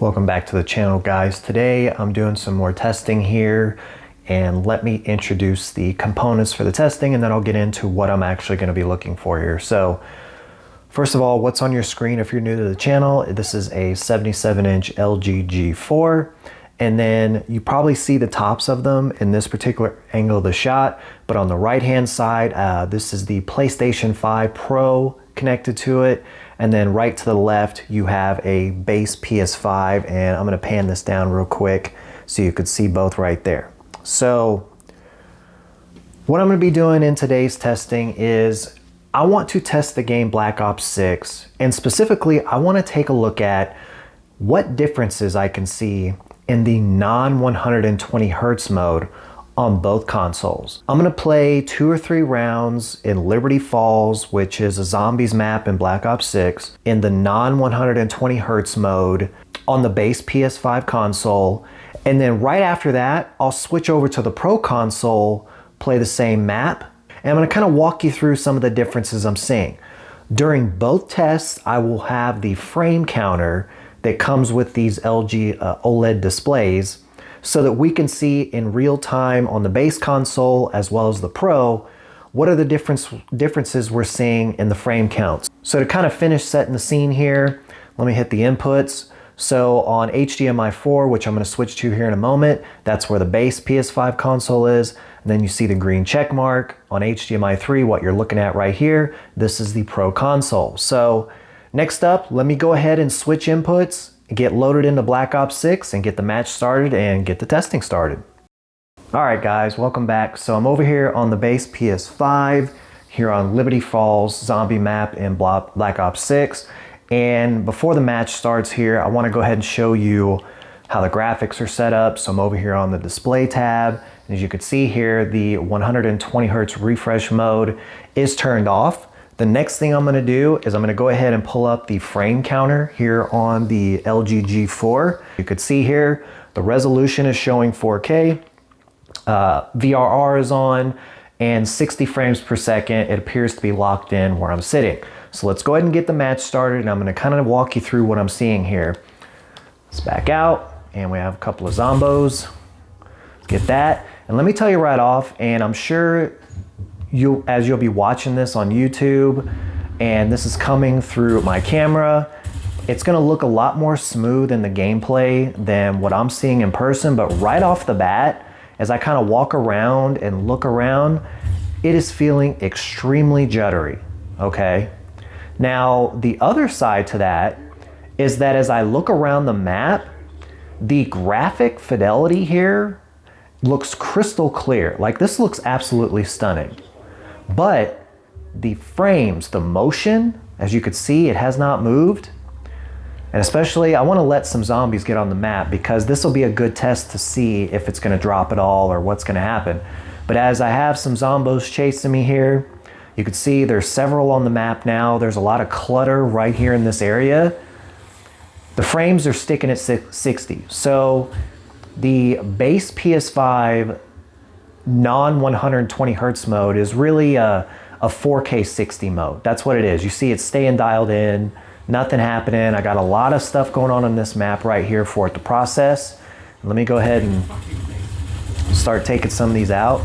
Welcome back to the channel, guys. Today I'm doing some more testing here, and let me introduce the components for the testing and then I'll get into what I'm actually going to be looking for here. So first of all, what's on your screen if you're new to the channel, this is a 77-inch LG G4, and then you probably see the tops of them in this particular angle of the shot, but on the right hand side, this is the PlayStation 5 Pro connected to it. And then right to the left, you have a base PS5, and I'm gonna pan this down real quick so you could see both right there. So what I'm gonna be doing in today's testing is I want to test the game Black Ops 6, and specifically, I wanna take a look at what differences I can see in the non-120Hz mode on both consoles. I'm gonna play 2 or 3 rounds in Liberty Falls, which is a zombies map in Black Ops 6, in the non-120Hz mode on the base PS5 console. And then right after that, I'll switch over to the Pro console, play the same map, and I'm gonna kind of walk you through some of the differences I'm seeing. During both tests, I will have the frame counter that comes with these LG OLED displays, so that we can see in real time on the base console as well as the Pro, what are the differences we're seeing in the frame counts. So to kind of finish setting the scene here, let me hit the inputs. So on HDMI 4, which I'm gonna switch to here in a moment, that's where the base PS5 console is. And then you see the green check mark. On HDMI 3, what you're looking at right here, this is the Pro console. So next up, let me go ahead and switch inputs, get loaded into Black Ops 6 and get the match started and get the testing started. All right, guys, welcome back. So I'm over here on the base PS5 here on Liberty Falls zombie map in Black Ops 6. And before the match starts here, I want to go ahead and show you how the graphics are set up. So I'm over here on the display tab. And as you can see here, the 120Hz refresh mode is turned off. The next thing I'm gonna do is I'm gonna go ahead and pull up the frame counter here on the LG G4. You could see here, the resolution is showing 4K, VRR is on, and 60 frames per second. It appears to be locked in where I'm sitting. So let's go ahead and get the match started, and I'm gonna kind of walk you through what I'm seeing here. Let's back out, and we have a couple of zombos. Let's get that. And let me tell you right off, and I'm sure as you'll be watching this on YouTube, and this is coming through my camera, it's gonna look a lot more smooth in the gameplay than what I'm seeing in person, but right off the bat, as I kind of walk around and look around, it is feeling extremely juddery, okay? Now, the other side to that is that as I look around the map, the graphic fidelity here looks crystal clear. Like, this looks absolutely stunning. But the frames, the motion, as you could see, it has not moved. And especially, I want to let some zombies get on the map because this will be a good test to see if it's going to drop at all or what's going to happen. But as I have some zombos chasing me here, you can see there's several on the map now. There's a lot of clutter right here in this area. The frames are sticking at 60. So the base PS5 non-120Hz mode is really a 4K 60 mode. That's what it is. You see it's staying dialed in, nothing happening. I got a lot of stuff going on this map right here for it to process. Let me go ahead and start taking some of these out.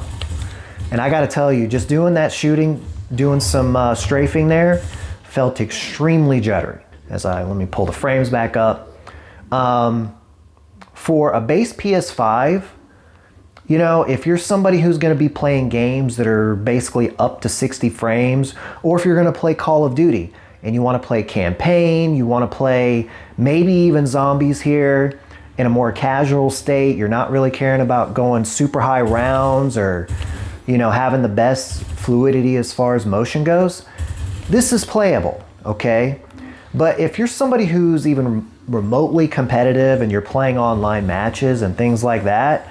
And I gotta tell you, just doing that shooting, doing some strafing there, felt extremely juddery. Let me pull the frames back up. For a base PS5, you know, if you're somebody who's going to be playing games that are basically up to 60 frames, or if you're going to play Call of Duty and you want to play campaign, you want to play maybe even zombies here in a more casual state, you're not really caring about going super high rounds or, you know, having the best fluidity as far as motion goes, this is playable, okay? But if you're somebody who's even remotely competitive and you're playing online matches and things like that,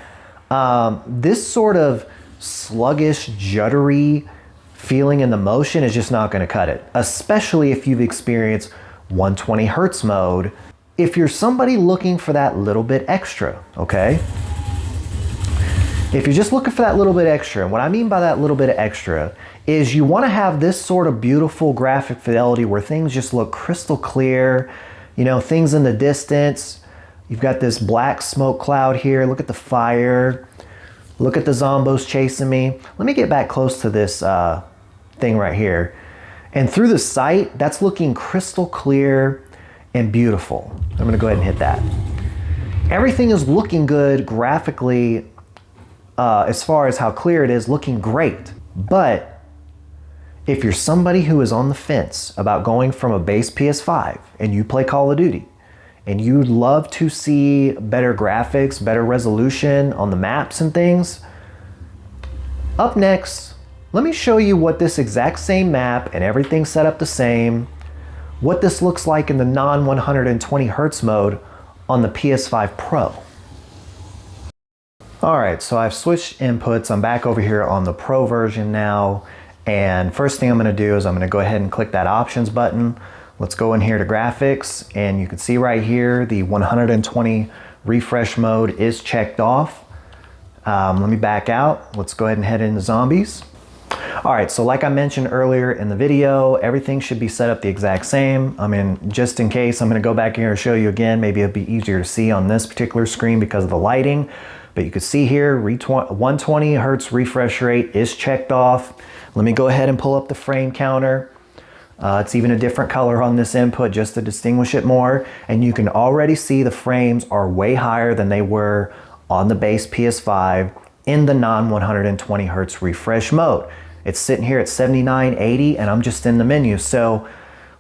this sort of sluggish, juddery feeling in the motion is just not going to cut it, especially if you've experienced 120Hz mode. If you're somebody looking for that little bit extra, okay? If you're just looking for that little bit extra, and what I mean by that little bit of extra is you want to have this sort of beautiful graphic fidelity where things just look crystal clear, you know, things in the distance, You've got this black smoke cloud here. Look at the fire. Look at the zombos chasing me. Let me get back close to this thing right here. And through the sight, that's looking crystal clear and beautiful. I'm gonna go ahead and hit that. Everything is looking good graphically, as far as how clear it is, looking great. But if you're somebody who is on the fence about going from a base PS5 and you play Call of Duty and you'd love to see better graphics, better resolution on the maps and things, up next, let me show you what this exact same map and everything set up the same, what this looks like in the non-120Hz mode on the PS5 Pro. All right, so I've switched inputs. I'm back over here on the Pro version now. And first thing I'm gonna do is I'm gonna go ahead and click that options button. Let's go in here to graphics, and you can see right here, the 120 refresh mode is checked off. Let me back out. Let's go ahead and head into zombies. All right, so like I mentioned earlier in the video, everything should be set up the exact same. I mean, just in case, I'm gonna go back here and show you again. Maybe it'll be easier to see on this particular screen because of the lighting. But you can see here, 120 Hertz refresh rate is checked off. Let me go ahead and pull up the frame counter. It's even a different color on this input just to distinguish it more. And you can already see the frames are way higher than they were on the base PS5 in the non-120 Hertz refresh mode. It's sitting here at 7980 and I'm just in the menu. So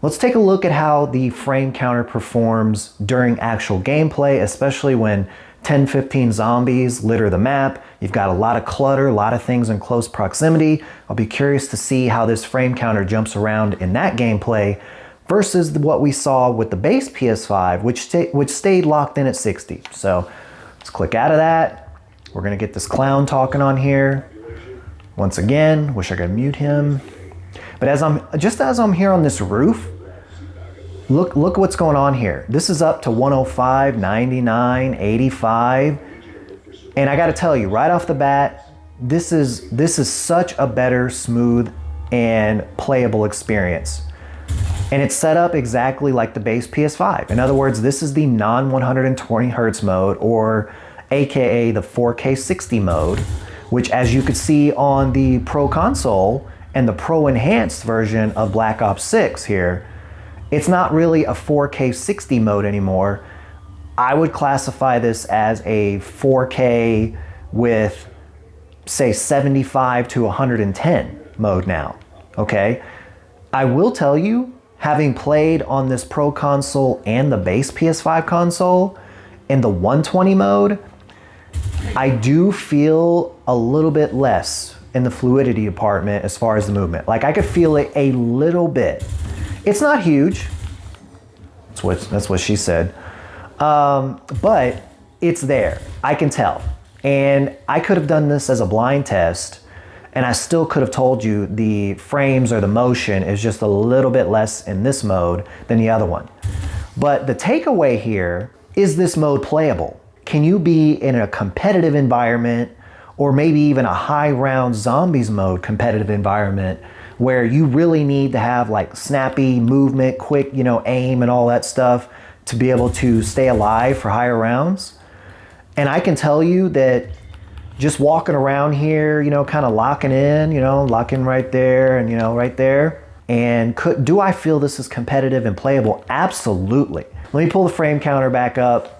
let's take a look at how the frame counter performs during actual gameplay, especially when 10-15 zombies litter the map. You've got a lot of clutter, a lot of things in close proximity. I'll be curious to see how this frame counter jumps around in that gameplay versus what we saw with the base PS5, which stayed locked in at 60. So let's click out of that. We're gonna get this clown talking on here. Once again, wish I could mute him. But as I'm here on this roof, look what's going on here. This is up to 105, 99, 85. And I gotta tell you, right off the bat, this is such a better, smooth, and playable experience. And it's set up exactly like the base PS5. In other words, this is the non-120 Hertz mode, or AKA the 4K 60 mode, which, as you could see on the Pro console and the Pro Enhanced version of Black Ops 6 here, it's not really a 4K 60 mode anymore. I would classify this as a 4K with, say, 75 to 110 mode now, okay? I will tell you, having played on this Pro console and the base PS5 console in the 120 mode, I do feel a little bit less in the fluidity department as far as the movement. Like, I could feel it a little bit. It's not huge. That's what she said. But it's there. I can tell. And I could have done this as a blind test, and I still could have told you the frames or the motion is just a little bit less in this mode than the other one. But the takeaway here is this mode playable. Can you be in a competitive environment, or maybe even a high round zombies mode competitive environment, where you really need to have like snappy movement, quick, aim and all that stuff to be able to stay alive for higher rounds? And I can tell you that just walking around here, kind of locking in, locking right there and, right there. And do I feel this is competitive and playable? Absolutely. Let me pull the frame counter back up.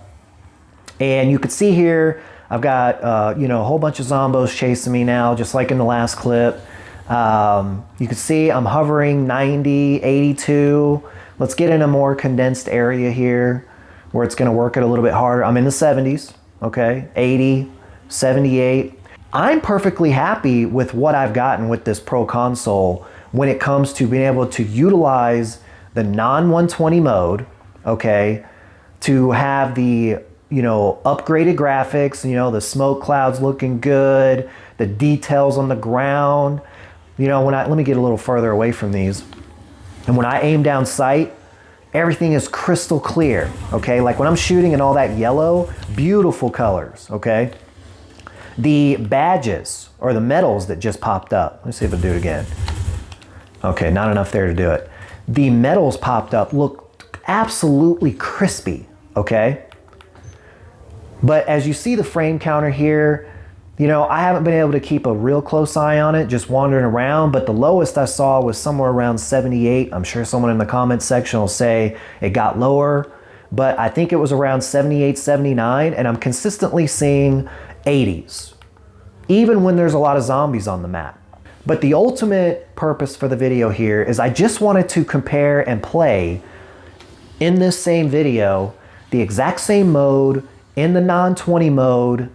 And you can see here, I've got, a whole bunch of zombos chasing me now, just like in the last clip. You can see I'm hovering 90, 82. Let's get in a more condensed area here where it's gonna work it a little bit harder. I'm in the 70s, okay? 80, 78. I'm perfectly happy with what I've gotten with this Pro console when it comes to being able to utilize the non-120 mode, okay? To have the upgraded graphics, the smoke clouds looking good, the details on the ground. Let me get a little further away from these. And when I aim down sight, everything is crystal clear, okay? Like when I'm shooting in all that yellow, beautiful colors, okay? The badges or the medals that just popped up. Let's see if I'll do it again. Okay, not enough there to do it. The medals popped up look absolutely crispy, okay? But as you see the frame counter here, you know, I haven't been able to keep a real close eye on it, just wandering around, but the lowest I saw was somewhere around 78. I'm sure someone in the comments section will say it got lower, but I think it was around 78, 79, and I'm consistently seeing 80s, even when there's a lot of zombies on the map. But the ultimate purpose for the video here is I just wanted to compare and play in this same video the exact same mode in the non-20 mode,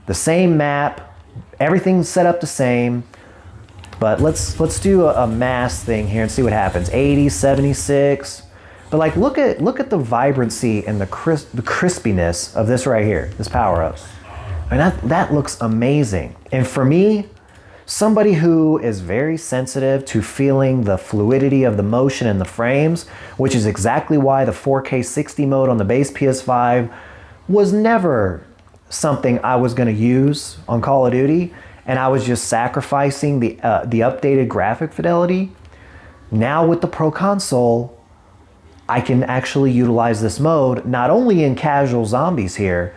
the same map, everything's set up the same. But let's do a mass thing here and see what happens. 80, 76. But like look at the vibrancy and the crispiness of this right here, this power up. I mean, that looks amazing. And for me, somebody who is very sensitive to feeling the fluidity of the motion in the frames, which is exactly why the 4K 60 mode on the base PS5 was never something I was going to use on Call of Duty, and I was just sacrificing the updated graphic fidelity. Now with the Pro Console, I can actually utilize this mode not only in casual zombies here,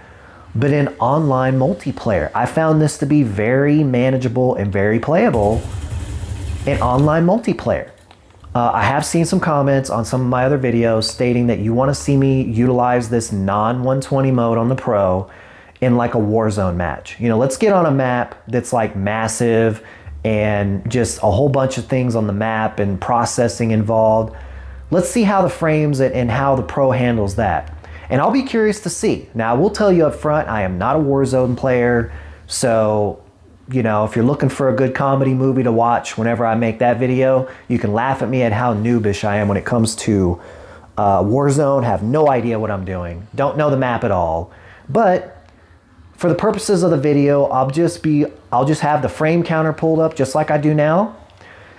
but in online multiplayer. I found this to be very manageable and very playable in online multiplayer. I have seen some comments on some of my other videos stating that you want to see me utilize this non-120 mode on the Pro in like a Warzone match. You know, let's get on a map that's like massive and just a whole bunch of things on the map and processing involved. Let's see how the frames and how the Pro handles that. And I'll be curious to see. Now, I will tell you up front, I am not a Warzone player. So, you know, if you're looking for a good comedy movie to watch whenever I make that video, you can laugh at me at how noobish I am when it comes to Warzone. Have no idea what I'm doing. Don't know the map at all. But for the purposes of the video, I'll just have the frame counter pulled up just like I do now.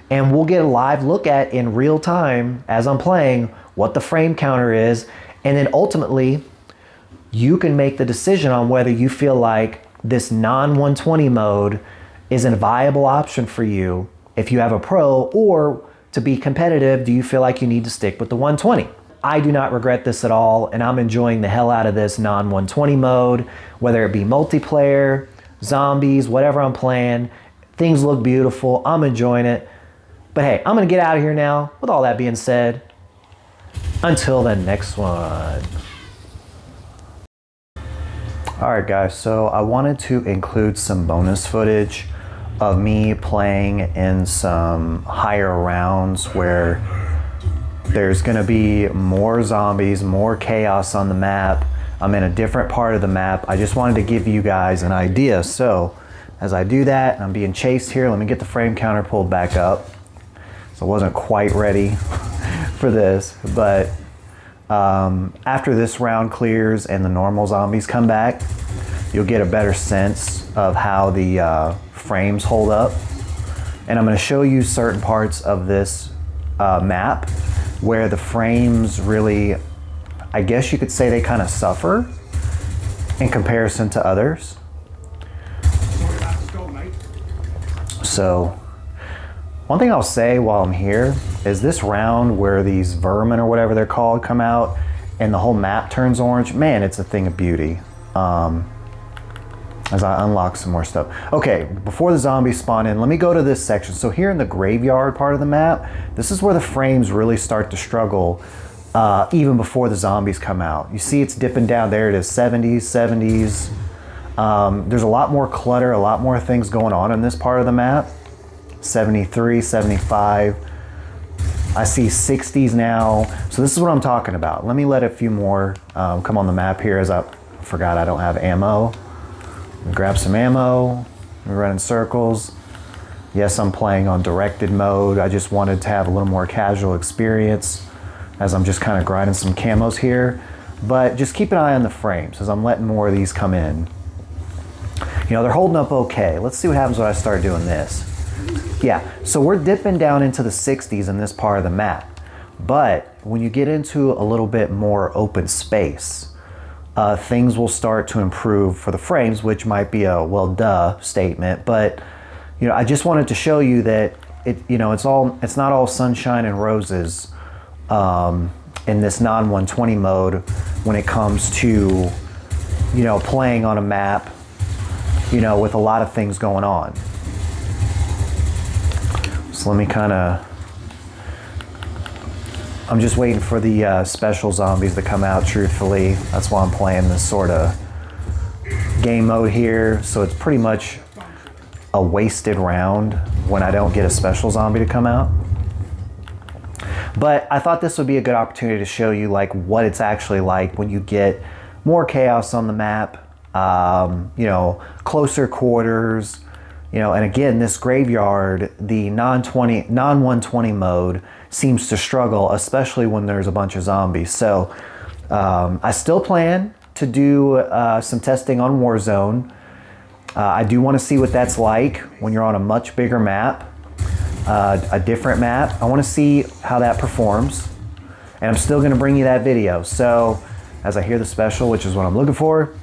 And we'll get a live look at in real time as I'm playing what the frame counter is. And then ultimately, you can make the decision on whether you feel like this non-120 mode is a viable option for you if you have a Pro, or to be competitive, do you feel like you need to stick with the 120? I do not regret this at all, and I'm enjoying the hell out of this non-120 mode, whether it be multiplayer, zombies, whatever I'm playing. Things look beautiful, I'm enjoying it. But hey, I'm gonna get out of here now. With all that being said, until the next one. Alright guys, so I wanted to include some bonus footage of me playing in some higher rounds where there's gonna be more zombies, more chaos on the map. I'm in a different part of the map. I just wanted to give you guys an idea. So as I do that, I'm being chased here. Let me get the frame counter pulled back up. So I wasn't quite ready for this, but after this round clears and the normal zombies come back, you'll get a better sense of how the frames hold up. And I'm going to show you certain parts of this map where the frames really, I guess you could say, they kind of suffer in comparison to others. So one thing I'll say while I'm here is this round where these vermin or whatever they're called come out and the whole map turns orange, man, it's a thing of beauty. As I unlock some more stuff. Okay, before the zombies spawn in, let me go to this section. So here in the graveyard part of the map, this is where the frames really start to struggle even before the zombies come out. You see it's dipping down, there it is, 70s, 70s. There's a lot more clutter, a lot more things going on in this part of the map. 73, 75. I see 60s now. So this is what I'm talking about. Let me let a few more come on the map here, as I forgot I don't have ammo. Grab some ammo. We're running circles. Yes, I'm playing on directed mode. I just wanted to have a little more casual experience as I'm just kind of grinding some camos here. But just keep an eye on the frames as I'm letting more of these come in. You know, they're holding up okay. Let's see what happens when I start doing this. Yeah, so we're dipping down into the 60s in this part of the map. But when you get into a little bit more open space, things will start to improve for the frames, which might be a well duh statement, but you know, I just wanted to show you that it's not all sunshine and roses in this non-120 mode when it comes to you know, playing on a map, you know, with a lot of things going on. So let me I'm just waiting for the special zombies to come out, truthfully. That's why I'm playing this sort of game mode here. So it's pretty much a wasted round when I don't get a special zombie to come out. But I thought this would be a good opportunity to show you like what it's actually like when you get more chaos on the map, you know, closer quarters, you know, and again, this graveyard, the non-120 mode seems to struggle, especially when there's a bunch of zombies. So I still plan to do some testing on Warzone. I do want to see what that's like when you're on a much bigger map, a different map. I want to see how that performs, and I'm still going to bring you that video. So as I hear the special, which is what I'm looking for.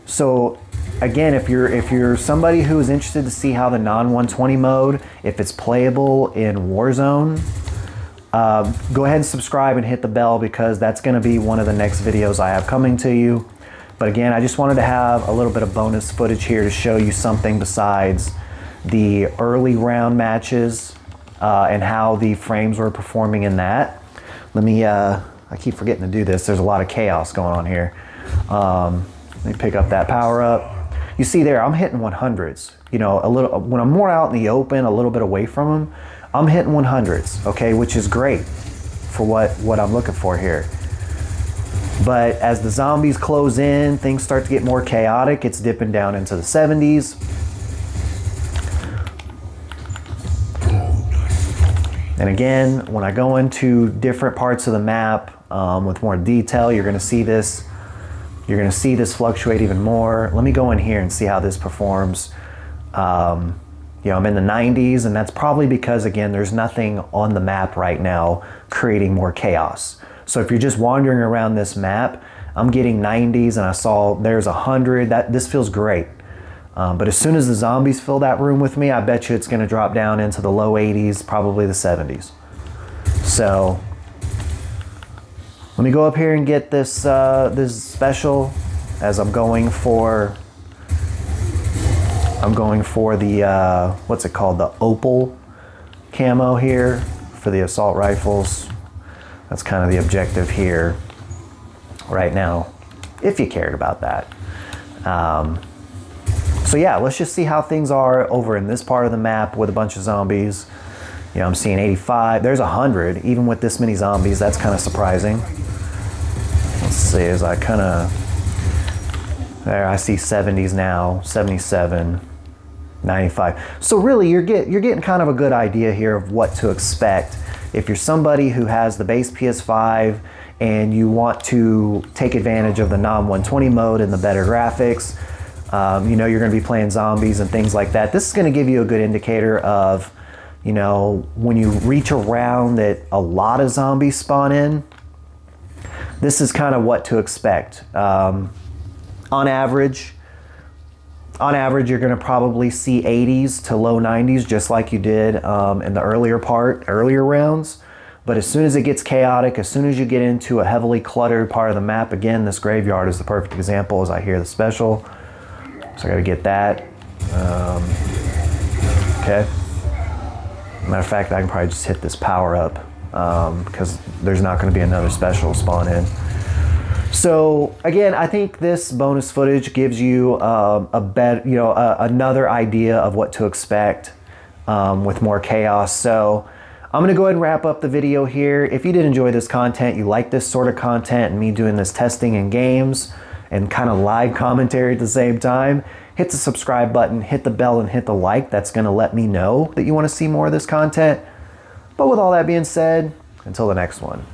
So again, if you're somebody who is interested to see how the non-120 mode, if it's playable in Warzone, go ahead and subscribe and hit the bell, because that's going to be one of the next videos I have coming to you. But again, I just wanted to have a little bit of bonus footage here to show you something besides the early round matches and how the frames were performing in that. Let me, I keep forgetting to do this. There's a lot of chaos going on here. Let me pick up that power up. You see there, I'm hitting 100s. You know, a little, when I'm more out in the open, a little bit away from them, I'm hitting 100s, okay, which is great for what I'm looking for here. But as the zombies close in, things start to get more chaotic. It's dipping down into the 70s. And again, when I go into different parts of the map with more detail, you're gonna see this. You're gonna see this fluctuate even more. Let me go in here and see how this performs. You know, I'm in the 90s, and that's probably because, again, there's nothing on the map right now creating more chaos. So if you're just wandering around this map, I'm getting 90s, and I saw there's 100. This feels great. But as soon as the zombies fill that room with me, I bet you it's gonna drop down into the low 80s, probably the 70s. So let me go up here and get this, this special, as I'm going for the, what's it called? The opal camo here for the assault rifles. That's kind of the objective here right now, if you cared about that. So yeah, let's just see how things are over in this part of the map with a bunch of zombies. You know, I'm seeing 85, there's 100, even with this many zombies. That's kind of surprising. Let's see, as I kind of, there, I see 70s now, 77. 95. So really, you're getting kind of a good idea here of what to expect if you're somebody who has the base PS5 and you want to take advantage of the non-120 mode and the better graphics. You know, you're going to be playing zombies and things like that. This is going to give you a good indicator of, you know, when you reach around that a lot of zombies spawn in. This is kind of what to expect. On average, you're going to probably see 80s to low 90s, just like you did in the earlier rounds. But as soon as it gets chaotic, as soon as you get into a heavily cluttered part of the map, again, this graveyard is the perfect example as I hear the special. So I got to get that. Okay. Matter of fact, I can probably just hit this power up because there's not going to be another special spawn in. So again, I think this bonus footage gives you another idea of what to expect with more chaos. So I'm gonna go ahead and wrap up the video here. If you did enjoy this content, you like this sort of content and me doing this testing in games and kind of live commentary at the same time, hit the subscribe button, hit the bell, and hit the like. That's gonna let me know that you wanna see more of this content. But with all that being said, until the next one.